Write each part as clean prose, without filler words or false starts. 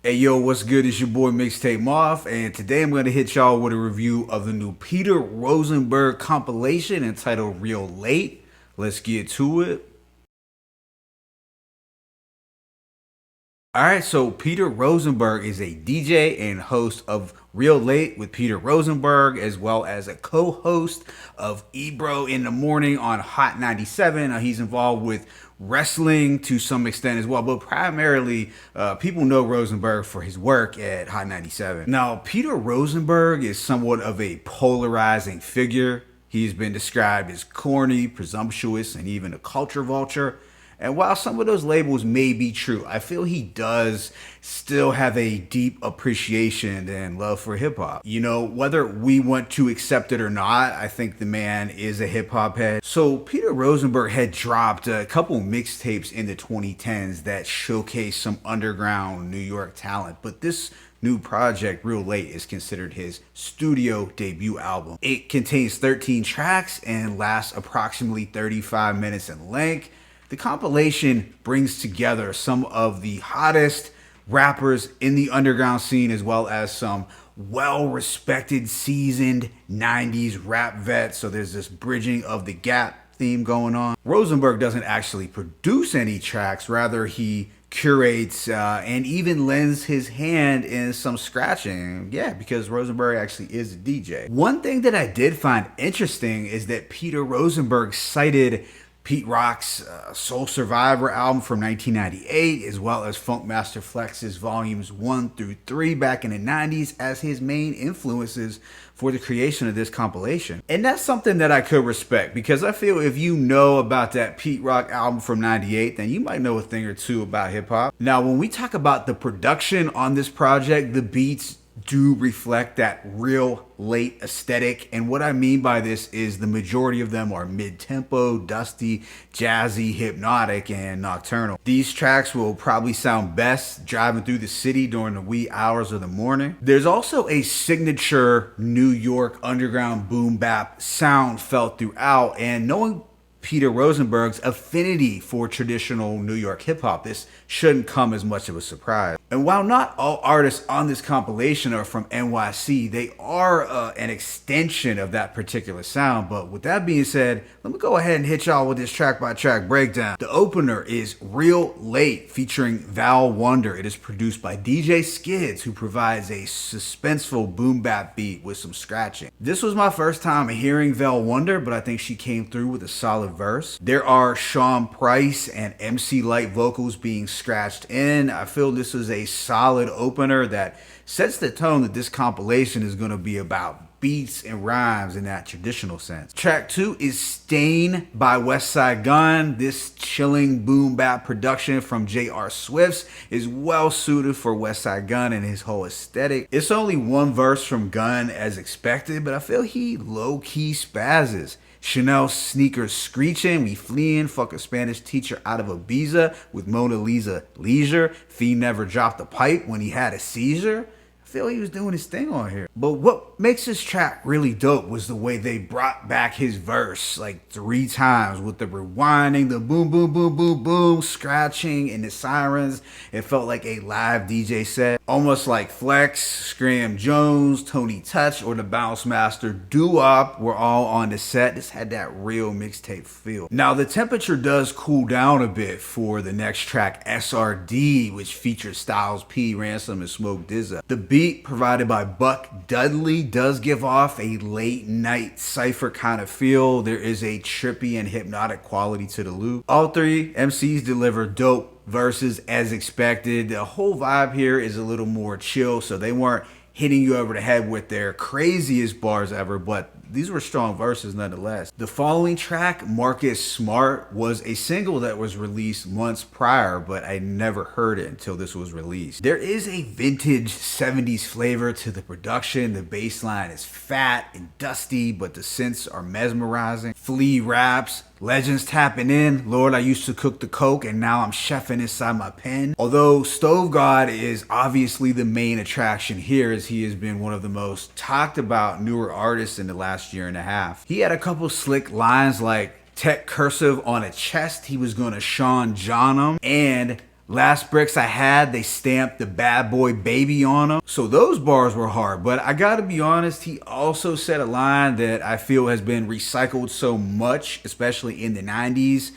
Hey yo, what's good? It's your boy Mixtape Moth, and today I'm going to hit y'all with a review of the new Peter Rosenberg compilation entitled Real Late. Let's get to it. Alright, so Peter Rosenberg is a DJ and host of Real Late with Peter Rosenberg, as well as a co-host of Ebro in the Morning on Hot 97. He's involved with wrestling to some extent as well, but primarily people know Rosenberg for his work at Hot 97. Now, Peter Rosenberg is somewhat of a polarizing figure. He's been described as corny, presumptuous, and even a culture vulture. And while some of those labels may be true, I feel he does still have a deep appreciation and love for hip hop. You know, whether we want to accept it or not, I think the man is a hip hop head. So Peter Rosenberg had dropped a couple mixtapes in the 2010s that showcased some underground New York talent, but this new project, Real Late, is considered his studio debut album. It contains 13 tracks and lasts approximately 35 minutes in length. The compilation brings together some of the hottest rappers in the underground scene, as well as some well-respected, seasoned 90s rap vets. So there's this bridging of the gap theme going on. Rosenberg doesn't actually produce any tracks, rather he curates and even lends his hand in some scratching. Yeah, because Rosenberg actually is a DJ. One thing that I did find interesting is that Peter Rosenberg cited Pete Rock's Soul Survivor album from 1998, as well as Funkmaster Flex's volumes 1 through 3 back in the 90s as his main influences for the creation of this compilation. And that's something that I could respect, because I feel if you know about that Pete Rock album from 98, then you might know a thing or two about hip hop. Now, when we talk about the production on this project, the beats do reflect that real late aesthetic, and what I mean by this is the majority of them are mid-tempo, dusty, jazzy, hypnotic, and nocturnal. These tracks will probably sound best driving through the city during the wee hours of the morning. There's also a signature New York underground boom bap sound felt throughout, and knowing Peter Rosenberg's affinity for traditional New York hip hop, this shouldn't come as much of a surprise. And while not all artists on this compilation are from NYC, they are an extension of that particular sound. But with that being said, let me go ahead and hit y'all with this track by track breakdown. The opener is Real Late featuring Val Wonder. It is produced by DJ Skids, who provides a suspenseful boom bap beat with some scratching. This was my first time hearing Val Wonder, but I think she came through with a solid verse. There are Sean Price and MC Light vocals being scratched in. I feel this is a solid opener that sets the tone that this compilation is going to be about beats and rhymes in that traditional sense. Track 2 is Stain by Westside Gunn. This chilling boom bap production from J.R. Swift's is well suited for Westside Gunn and his whole aesthetic. It's only one verse from Gunn as expected, but I feel he low-key spazzes. Chanel sneakers screeching, we fleeing, fuck a Spanish teacher out of Ibiza with Mona Lisa leisure. Fee never dropped a pipe when he had a seizure. I feel he was doing his thing on here. But what makes this track really dope was the way they brought back his verse like 3 times with the rewinding, the boom, boom, boom, boom, boom, scratching, and the sirens. It felt like a live DJ set. Almost like Flex, Scram Jones, Tony Touch, or the Bounce Master Doo-Wop were all on the set. This had that real mixtape feel. Now, the temperature does cool down a bit for the next track, S.R.D, which features Styles P, Ransom, and Smoke DZA. The beat provided by Buck Dudley does give off a late night cypher kind of feel. There is a trippy and hypnotic quality to the loop. All 3 MCs deliver dope verses as expected. The whole vibe here is a little more chill, so they weren't hitting you over the head with their craziest bars ever, but these were strong verses nonetheless. The following track, Marcus Smart, was a single that was released months prior, but I never heard it until this was released. There is a vintage 70s flavor to the production. The bass line is fat and dusty, but the synths are mesmerizing. Flea raps, legends tapping in. Lord, I used to cook the coke and now I'm chefing inside my pen. Although Stove God is obviously the main attraction here, as he has been one of the most talked about newer artists in the last year and a half. He had a couple slick lines like tech cursive on a chest, he was gonna Sean John him, and Last bricks I had, they stamped the bad boy baby on them. So those bars were hard, but I gotta be honest, he also said a line that I feel has been recycled so much, especially in the 90s.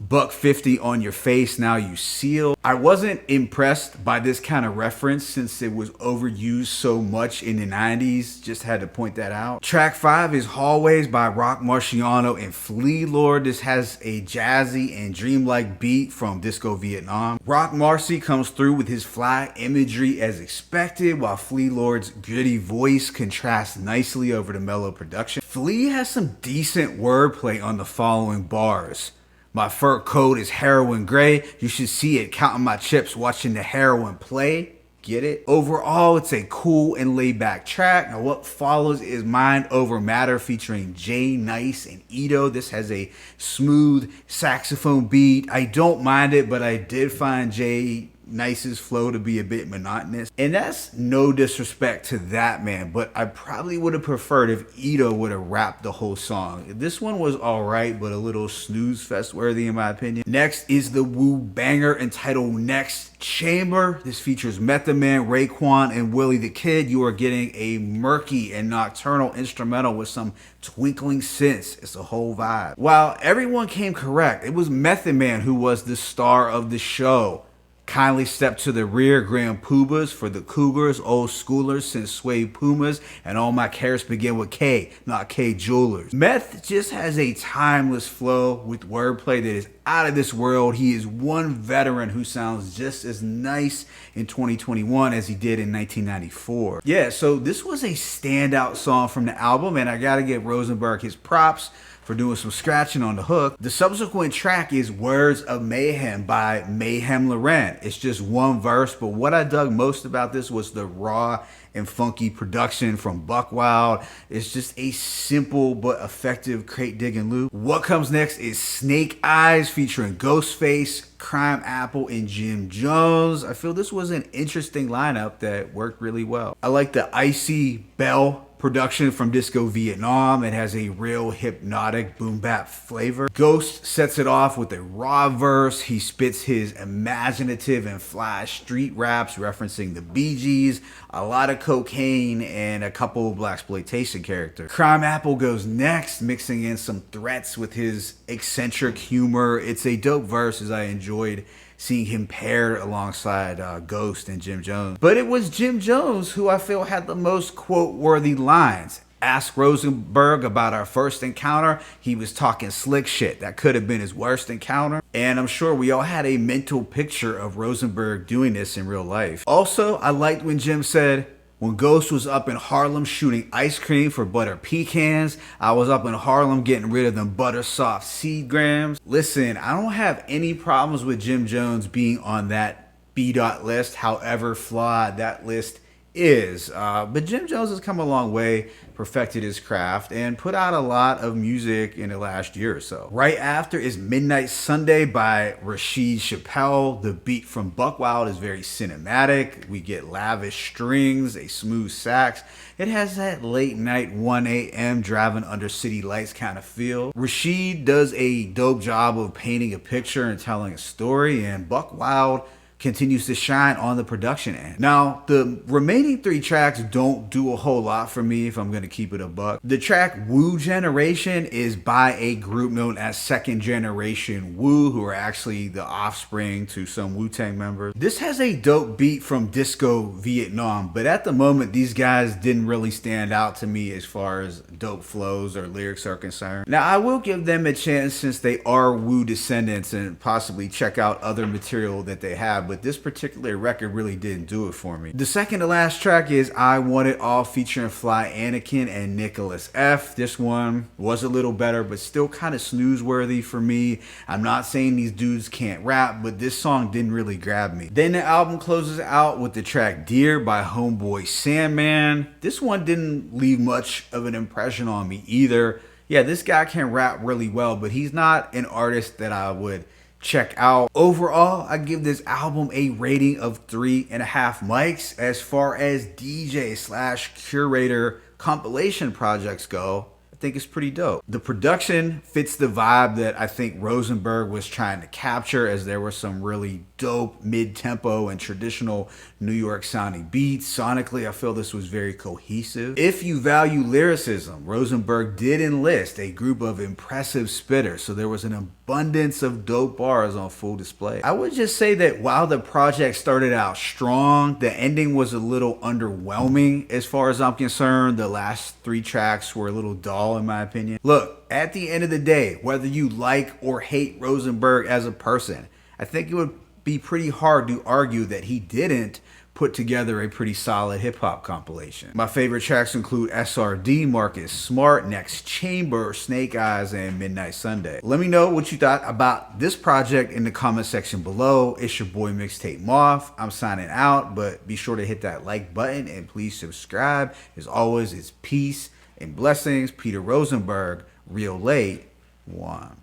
$1.50 on your face, now you seal. I wasn't impressed by this kind of reference since it was overused so much in the 90s. Just had to point that out. Track 5 is Hallways by Rock Marciano and Flea Lord. This has a jazzy and dreamlike beat from Disco Vietnam. Rock Marcy comes through with his fly imagery as expected, while Flea Lord's gritty voice contrasts nicely over the mellow production. Flea has some decent wordplay on the following bars. My fur coat is heroin gray. You should see it counting my chips, watching the heroin play. Get it? Overall, it's a cool and laid back track. Now what follows is Mind Over Matter featuring Jay Nice and Ito. This has a smooth saxophone beat. I don't mind it, but I did find Jay Nice's flow to be a bit monotonous. And that's no disrespect to that man, but I probably would have preferred if Ito would have rapped the whole song. This one was alright, but a little snooze fest worthy in my opinion. Next is the Woo banger entitled Next Chamber. This features Method Man, Raekwon, and Willie the Kid. You are getting a murky and nocturnal instrumental with some twinkling synths. It's a whole vibe. While everyone came correct, it was Method Man who was the star of the show. Kindly step to the rear, Grand Poobahs for the Cougars, old schoolers since Suede Pumas, and all my carrots begin with K, not K Jewelers. Meth just has a timeless flow with wordplay that is out of this world. He is one veteran who sounds just as nice in 2021 as he did in 1994. Yeah, so this was a standout song from the album, and I gotta give Rosenberg his props for doing some scratching on the hook. The subsequent track is Words of Mayhem by Mayhem Loren. It's just one verse, but what I dug most about this was the raw and funky production from Buck Wild. It's just a simple but effective crate digging loop. What comes next is Snake Eyes featuring Ghostface, Crime Apple, and Jim Jones. I feel this was an interesting lineup that worked really well. I like the Icy Bell production from Disco Vietnam. It has a real hypnotic boom bap flavor. Ghost sets it off with a raw verse. He spits his imaginative and fly street raps referencing the Bee Gees, a lot of cocaine, and a couple of blaxploitation characters. Crime Apple goes next, mixing in some threats with his eccentric humor. It's a dope verse as I enjoyed seeing him paired alongside Ghost and Jim Jones. But it was Jim Jones who I feel had the most quote-worthy lines. Ask Rosenberg about our first encounter. He was talking slick shit. That could have been his worst encounter. And I'm sure we all had a mental picture of Rosenberg doing this in real life. Also, I liked when Jim said, when Ghost was up in Harlem shooting ice cream for butter pecans, I was up in Harlem getting rid of them butter soft seed grams. Listen, I don't have any problems with Jim Jones being on that B-Dot list, however flawed that list is. But Jim Jones has come a long way, perfected his craft, and put out a lot of music in the last year or so. Right after is Midnight Sunday by Rashid Chappelle. The beat from Buck Wild is very cinematic. We get lavish strings, a smooth sax. It has that late night 1 a.m. driving under city lights kind of feel. Rashid does a dope job of painting a picture and telling a story, and Buck Wild continues to shine on the production end. Now, the remaining 3 tracks don't do a whole lot for me if I'm gonna keep it a buck. The track Woo Generation is by a group known as Second Generation Woo, who are actually the offspring to some Wu-Tang members. This has a dope beat from Disco Vietnam, but at the moment, these guys didn't really stand out to me as far as dope flows or lyrics are concerned. Now, I will give them a chance since they are Wu descendants and possibly check out other material that they have, but this particular record really didn't do it for me. The second to last track is I Want It All featuring Fly Anakin and Nicholas F. This one was a little better, but still kind of snooze-worthy for me. I'm not saying these dudes can't rap, but this song didn't really grab me. Then the album closes out with the track Dear by Homeboy Sandman. This one didn't leave much of an impression on me either. Yeah, this guy can rap really well, but he's not an artist that I would check out. Overall, I give this album a rating of 3.5 mics. As far as DJ/curator compilation projects go, think it's pretty dope. The production fits the vibe that I think Rosenberg was trying to capture, as there were some really dope mid-tempo and traditional New York sounding beats. Sonically, I feel this was very cohesive. If you value lyricism, Rosenberg did enlist a group of impressive spitters, so there was an abundance of dope bars on full display. I would just say that while the project started out strong, the ending was a little underwhelming as far as I'm concerned. The last 3 tracks were a little dull in my opinion. Look, at the end of the day, whether you like or hate Rosenberg as a person, I think it would be pretty hard to argue that he didn't put together a pretty solid hip-hop compilation. My favorite tracks include S.R.D, Marcus Smart, Next Chamber, Snake Eyes, and Midnight Sunday. Let me know what you thought about this project in the comment section below. It's your boy Mixtape Moth. I'm signing out, but be sure to hit that like button and please subscribe. As always, it's peace and blessings. Peter Rosenberg, Real Late, 1.